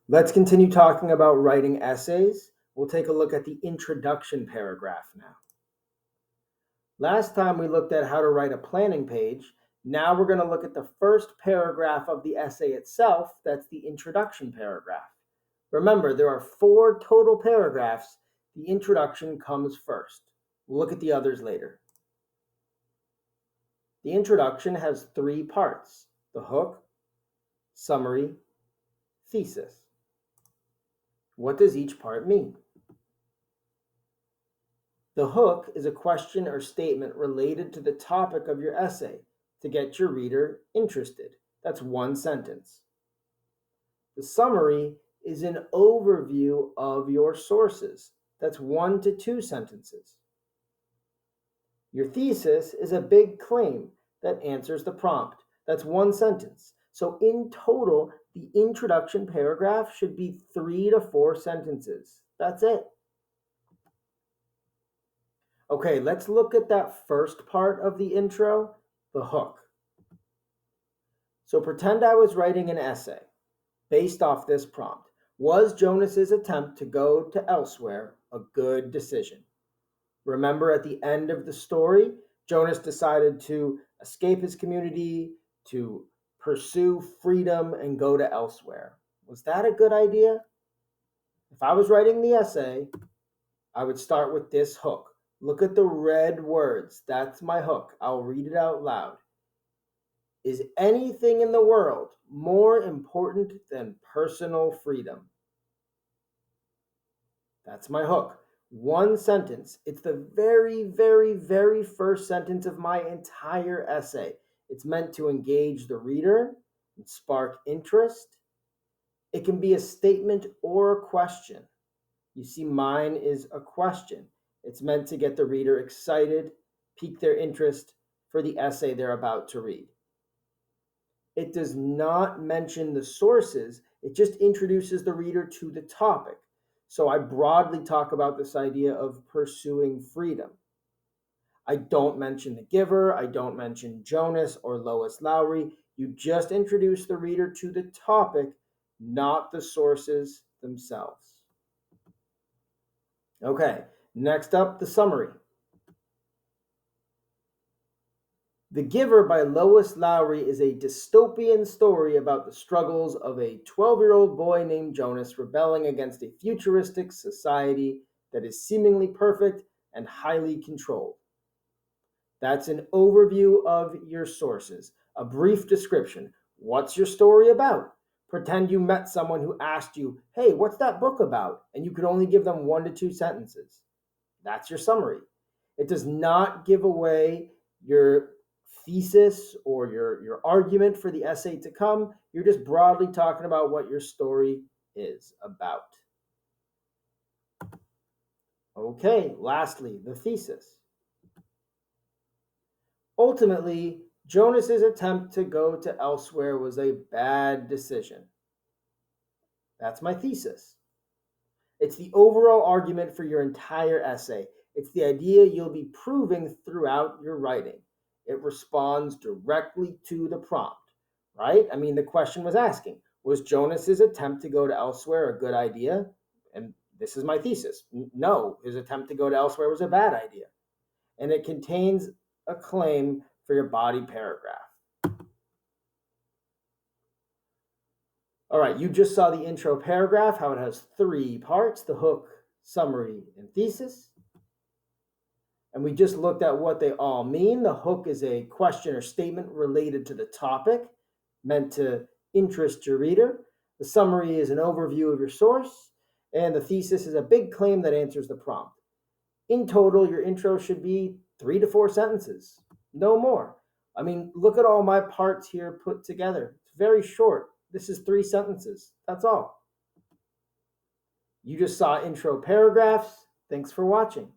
Let's continue talking about writing essays. We'll take a look at the introduction paragraph now. Last time we looked at how to write a planning page. Now we're going to look at the first paragraph of the essay itself. That's the introduction paragraph. Remember, there are 4 total paragraphs. The introduction comes first. We'll look at the others later. The introduction has 3 parts: the hook, summary, thesis. What does each part mean? The hook is a question or statement related to the topic of your essay to get your reader interested. That's 1 sentence. The summary is an overview of your sources. That's 1 to 2 sentences. Your thesis is a big claim that answers the prompt. That's 1 sentence. So in total, the introduction paragraph should be 3 to 4 sentences. That's it. Okay, let's look at that first part of the intro, the hook. So pretend I was writing an essay based off this prompt. Was Jonas's attempt to go to elsewhere a good decision? Remember, at the end of the story, Jonas decided to escape his community, to pursue freedom and go to elsewhere. Was that a good idea? If I was writing the essay, I would start with this hook. Look at the red words. That's my hook. I'll read it out loud. Is anything in the world more important than personal freedom? That's my hook. 1 sentence. It's the very, very, very first sentence of my entire essay. It's meant to engage the reader and spark interest. It can be a statement or a question. You see, mine is a question. It's meant to get the reader excited, pique their interest for the essay they're about to read. It does not mention the sources, it just introduces the reader to the topic. So I broadly talk about this idea of pursuing freedom. I don't mention the giver, I don't mention Jonas or Lois Lowry. You just introduce the reader to the topic, not the sources themselves. Okay, next up, the summary. The Giver by Lois Lowry is a dystopian story about the struggles of a 12-year-old boy named Jonas rebelling against a futuristic society that is seemingly perfect and highly controlled. That's an overview of your sources, a brief description. What's your story about? Pretend you met someone who asked you, hey, what's that book about? And you could only give them 1 to 2 sentences. That's your summary. It does not give away your thesis or your argument for the essay to come. You're just broadly talking about what your story is about. Okay, lastly, the thesis. Ultimately, Jonas's attempt to go to elsewhere was a bad decision. That's my thesis. It's the overall argument for your entire essay. It's the idea you'll be proving throughout your writing. It responds directly to the prompt, right? I mean, the question was asking, was Jonas's attempt to go to elsewhere a good idea? And this is my thesis. No, his attempt to go to elsewhere was a bad idea. And it contains a claim for your body paragraph. All right, you just saw the intro paragraph, how it has 3 parts, the hook, summary, and thesis. And we just looked at what they all mean. The hook is a question or statement related to the topic, meant to interest your reader. The summary is an overview of your source. And the thesis is a big claim that answers the prompt. In total, your intro should be 3 to 4 sentences, no more. I mean, look at all my parts here put together. It's very short. This is 3 sentences. That's all. You just saw intro paragraphs. Thanks for watching.